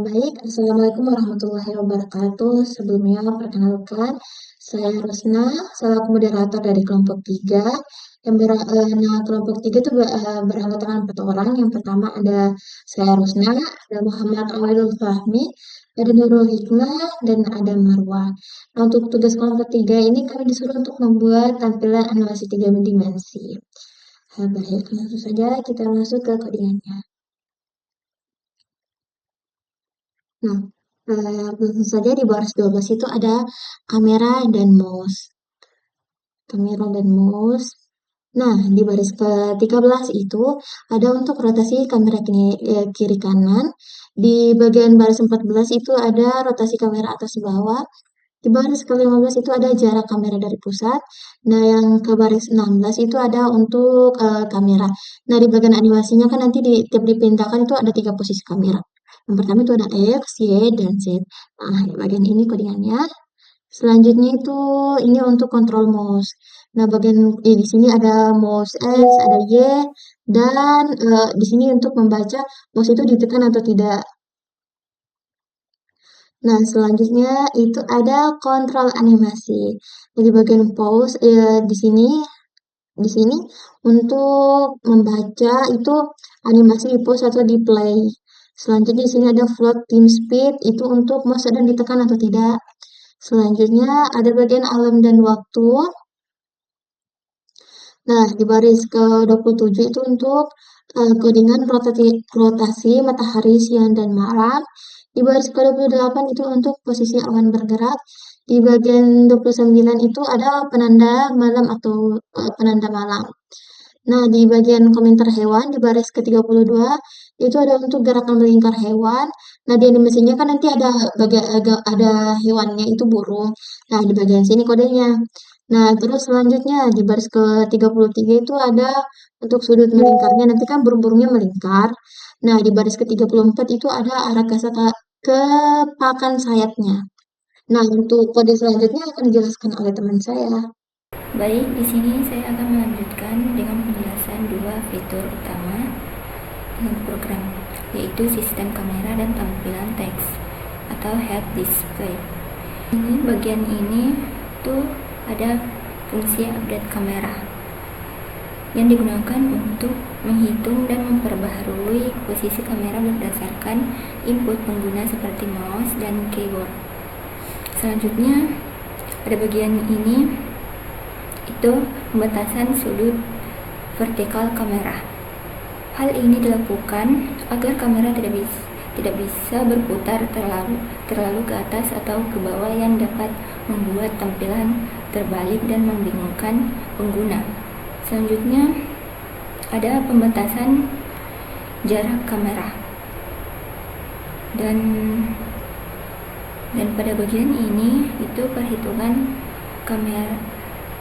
Baik, Assalamualaikum warahmatullahi wabarakatuh. Sebelumnya, perkenalkan, saya Rosna, selaku moderator dari kelompok 3. Kelompok 3 itu beranggotakan 4 orang. Yang pertama ada saya Rosna, ada Muhammad Awalul Fahmi, ada Nurul Hikmah, dan ada Marwah. Nah, untuk tugas kelompok 3 ini kami disuruh untuk membuat tampilan animasi 3 dimensi. Baik, langsung saja kita masuk ke codingannya. Nah, langsung saja di baris 12 itu ada kamera dan mouse. Kamera dan mouse. Nah, di baris ke-13 itu ada untuk rotasi kamera kiri kanan. Di bagian baris 14 itu ada rotasi kamera atas bawah. Di baris ke-15 itu ada jarak kamera dari pusat. Nah, yang ke baris 16 itu ada untuk kamera. Nah, di bagian animasinya kan nanti tiap dipindahkan itu ada 3 posisi kamera. Yang pertama itu ada X, Y, dan Z. Nah, di bagian ini codingannya. Selanjutnya itu ini untuk kontrol mouse. Nah, di sini ada mouse X, ada Y, dan di sini untuk membaca mouse itu ditekan atau tidak. Nah, selanjutnya itu ada kontrol animasi. Jadi bagian pause di sini untuk membaca itu animasi di pause atau di play. Selanjutnya di sini ada float time speed itu untuk mouse sedang ditekan atau tidak. Selanjutnya ada bagian alarm dan waktu. Nah, di baris ke-27 itu untuk codingan rotasi matahari siang dan malam. Di baris ke-28 itu untuk posisi awan bergerak. Di bagian 29 itu ada penanda malam atau penanda malam. Nah, di bagian komentar hewan, di baris ke-32, itu ada untuk gerakan melingkar hewan. Nah, di animasinya kan nanti ada hewannya, itu burung. Nah, di bagian sini kodenya. Nah, terus selanjutnya di baris ke-33 itu ada untuk sudut melingkarnya. Nanti kan burung-burungnya melingkar. Nah, di baris ke-34 itu ada arah ke pakan sayapnya. Nah, untuk kode selanjutnya akan dijelaskan oleh teman saya. Baik, di sini saya akan melanjutkan dengan penjelasan dua fitur utama dalam program, yaitu sistem kamera dan tampilan teks atau head display. Bagian ini tuh ada fungsi update kamera yang digunakan untuk menghitung dan memperbaharui posisi kamera berdasarkan input pengguna seperti mouse dan keyboard. Selanjutnya pada bagian ini itu pembatasan sudut vertikal kamera. Hal ini dilakukan agar kamera tidak bisa berputar terlalu ke atas atau ke bawah yang dapat membuat tampilan terbalik dan membingungkan pengguna. Selanjutnya ada pembatasan jarak kamera. Dan pada bagian ini itu perhitungan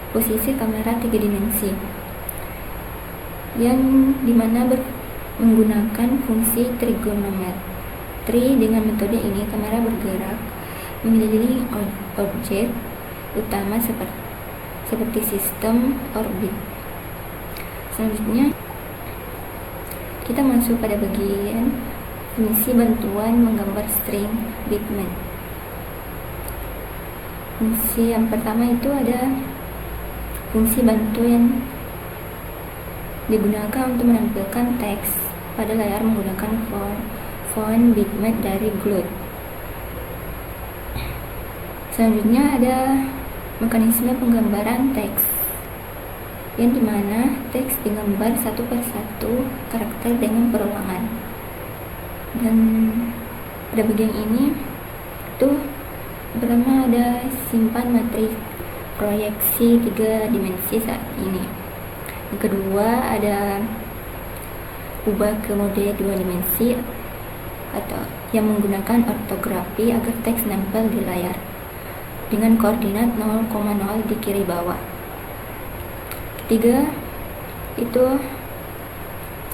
posisi kamera 3 dimensi yang dimana menggunakan fungsi trigonometri. Dengan metode ini kamera bergerak mengelilingi objek utama seperti sistem orbit. Selanjutnya kita masuk pada bagian fungsi bantuan menggambar string bitmap. Fungsi yang pertama itu ada fungsi bantu yang digunakan untuk menampilkan teks pada layar menggunakan font bitmap dari Glot. Selanjutnya ada mekanisme penggambaran teks, yang dimana teks digambar satu persatu karakter dengan perulangan. Dan pada bagian ini tuh pertama ada simpan matriks proyeksi 3 dimensi saat ini. Yang kedua ada ubah ke mode 2 dimensi atau yang menggunakan ortografi agar teks nempel di layar dengan koordinat 0,0 di kiri bawah. Ketiga itu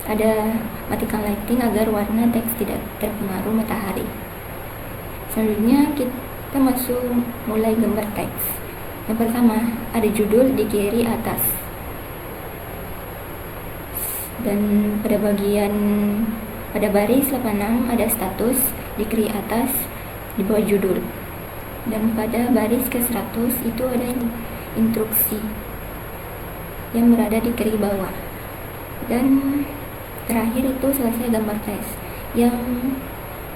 ada matikan lighting agar warna teks tidak terpengaruh matahari. Selanjutnya kita mulai gambar teks. Yang pertama ada judul di kiri atas, dan pada baris 86 ada status di kiri atas di bawah judul. Dan pada baris ke-100 itu ada instruksi yang berada di kiri bawah. Dan terakhir itu selesai gambar tes yang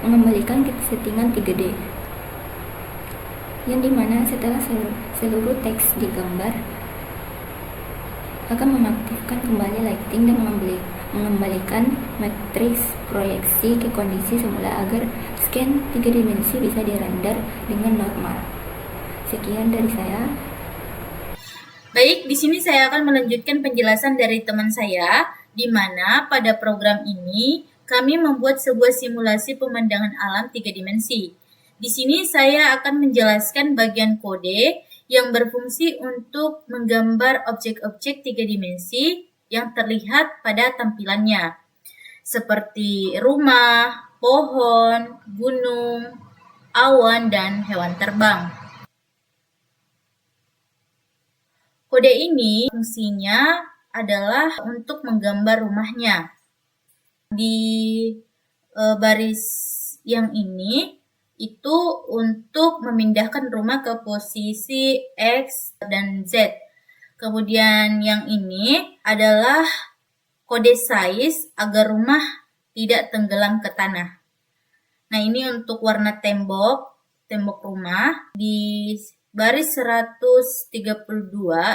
mengembalikan ke settingan 3D, yang dimana setelah seluruh teks digambar akan mengaktifkan kembali lighting dan mengembalikan matriks proyeksi ke kondisi semula agar scan 3 dimensi bisa dirender dengan normal. Sekian dari saya. Baik, di sini saya akan melanjutkan penjelasan dari teman saya, di mana pada program ini kami membuat sebuah simulasi pemandangan alam 3 dimensi. Di sini saya akan menjelaskan bagian kode yang berfungsi untuk menggambar objek-objek 3 dimensi yang terlihat pada tampilannya, seperti rumah, pohon, gunung, awan, dan hewan terbang. Kode ini fungsinya adalah untuk menggambar rumahnya. Di baris yang ini itu untuk memindahkan rumah ke posisi X dan Z. Kemudian yang ini adalah kode size agar rumah tidak tenggelam ke tanah. Nah, ini untuk warna tembok rumah. Di baris 132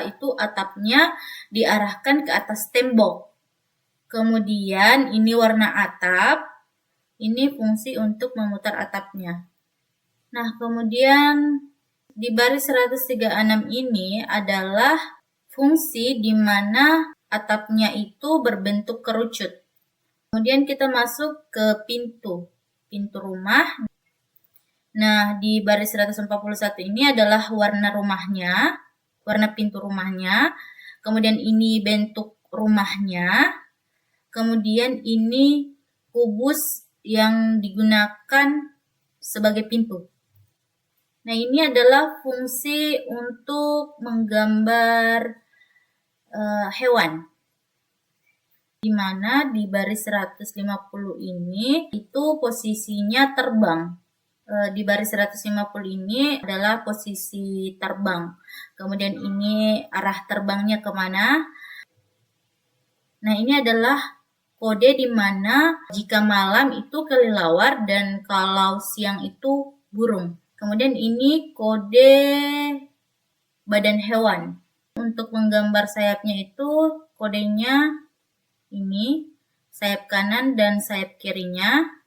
itu atapnya diarahkan ke atas tembok. Kemudian ini warna atap, ini fungsi untuk memutar atapnya. Nah, kemudian di baris 136 ini adalah fungsi di mana atapnya itu berbentuk kerucut. Kemudian kita masuk ke pintu rumah. Nah, di baris 141 ini adalah warna rumahnya, warna pintu rumahnya. Kemudian ini bentuk rumahnya. Kemudian ini kubus yang digunakan sebagai pintu. Nah, ini adalah fungsi untuk menggambar hewan. Di mana di baris 150 ini itu posisinya terbang. Di baris 150 ini adalah posisi terbang. Kemudian ini arah terbangnya kemana. Nah, ini adalah kode di mana jika malam itu kelelawar dan kalau siang itu burung. Kemudian ini kode badan hewan. Untuk menggambar sayapnya itu kodenya ini, sayap kanan dan sayap kirinya.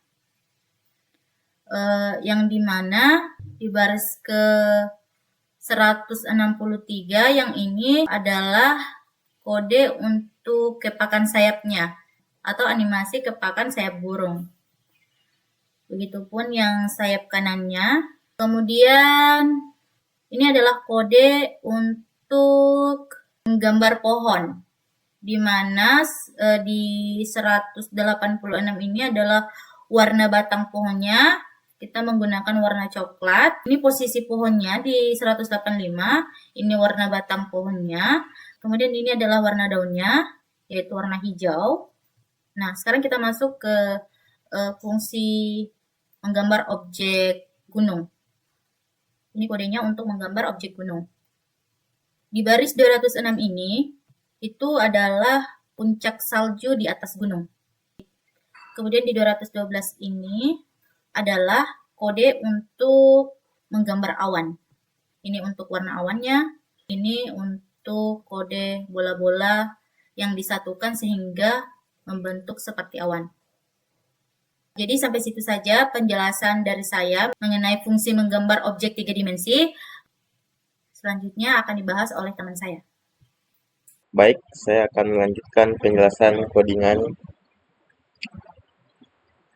Yang dimana di baris ke 163 yang ini adalah kode untuk kepakan sayapnya atau animasi kepakan sayap burung. Begitupun yang sayap kanannya. Kemudian ini adalah kode untuk menggambar pohon, di mana di 186 ini adalah warna batang pohonnya. Kita menggunakan warna coklat. Ini posisi pohonnya di 185. Ini warna batang pohonnya. Kemudian ini adalah warna daunnya, yaitu warna hijau. Nah, sekarang kita masuk ke fungsi menggambar objek gunung. Ini kodenya untuk menggambar objek gunung. Di baris 206 ini, itu adalah puncak salju di atas gunung. Kemudian di 212 ini adalah kode untuk menggambar awan. Ini untuk warna awannya, ini untuk kode bola-bola yang disatukan sehingga membentuk seperti awan. Jadi sampai situ saja penjelasan dari saya mengenai fungsi menggambar objek 3 dimensi. Selanjutnya akan dibahas oleh teman saya. Baik, saya akan melanjutkan penjelasan codingan.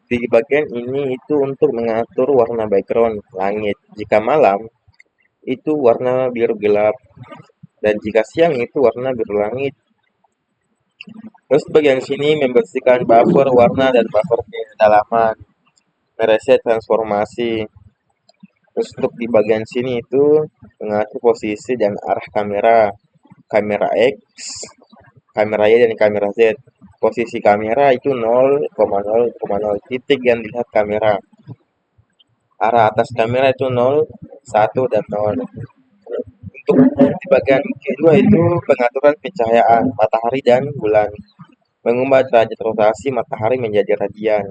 Di bagian ini itu untuk mengatur warna background langit. Jika malam, itu warna biru gelap. Dan jika siang itu warna biru langit. Terus bagian sini membersihkan buffer warna dan buffer kedalaman, mereset transformasi. Terus untuk di bagian sini itu mengatur posisi dan arah kamera X, kamera Y dan kamera Z. Posisi kamera itu 0,0,0 titik yang dilihat kamera. arah atas kamera itu 0, 1, dan 0. Untuk di bagian kedua itu pengaturan pencahayaan matahari dan bulan. Mengubah derajat rotasi matahari menjadi radian.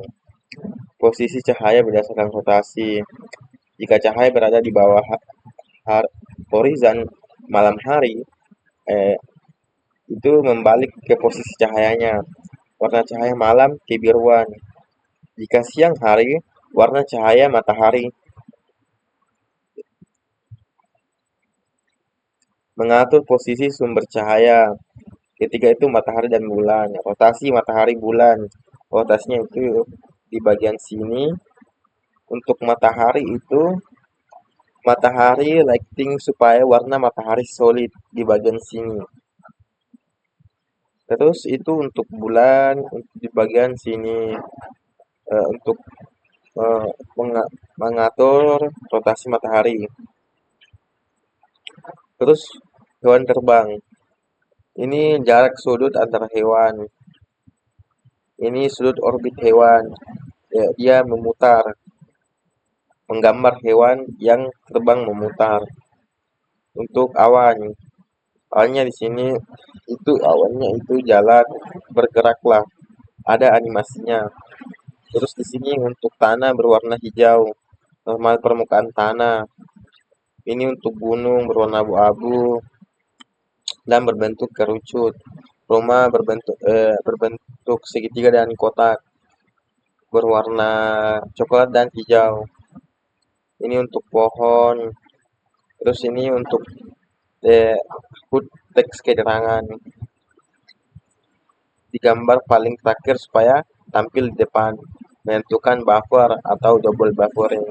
Posisi cahaya berdasarkan rotasi. Jika cahaya berada di bawah horizon malam hari, itu membalik ke posisi cahayanya. Warna cahaya malam kebiruan. Jika siang hari, warna cahaya matahari. Mengatur posisi sumber cahaya. Ketiga itu matahari dan bulan. Rotasi matahari bulan. Rotasinya itu di bagian sini. Untuk matahari itu matahari lighting supaya warna matahari solid di bagian sini. Terus itu untuk bulan di bagian sini untuk mengatur rotasi matahari. Terus hewan terbang. Ini jarak sudut antara hewan. Ini sudut orbit hewan. Ya, dia memutar. Menggambar hewan yang terbang memutar. Untuk awan. Awannya di sini itu awannya itu jalan bergeraklah. Ada animasinya. Terus di sini untuk tanah berwarna hijau. Normal permukaan tanah. Ini untuk gunung berwarna abu-abu dan berbentuk kerucut. Rumah berbentuk segitiga dan kotak berwarna coklat dan hijau. Ini untuk pohon. Terus ini untuk teks keterangan. Digambar paling terakhir supaya tampil di depan. Menentukan buffer atau double buffering.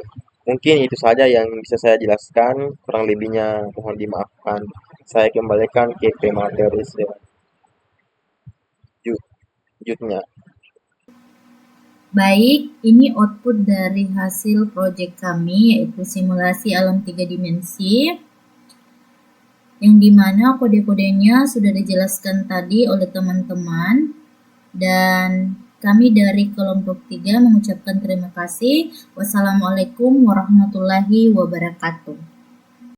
Mungkin itu saja yang bisa saya jelaskan. Kurang lebihnya mohon dimaafkan. Saya kembalikan ke pemateri selanjutnya. Baik, ini output dari hasil proyek kami, yaitu simulasi alam 3 dimensi, yang dimana kode-kodenya sudah dijelaskan tadi oleh teman-teman, dan kami dari kelompok 3 mengucapkan terima kasih. Wassalamualaikum warahmatullahi wabarakatuh.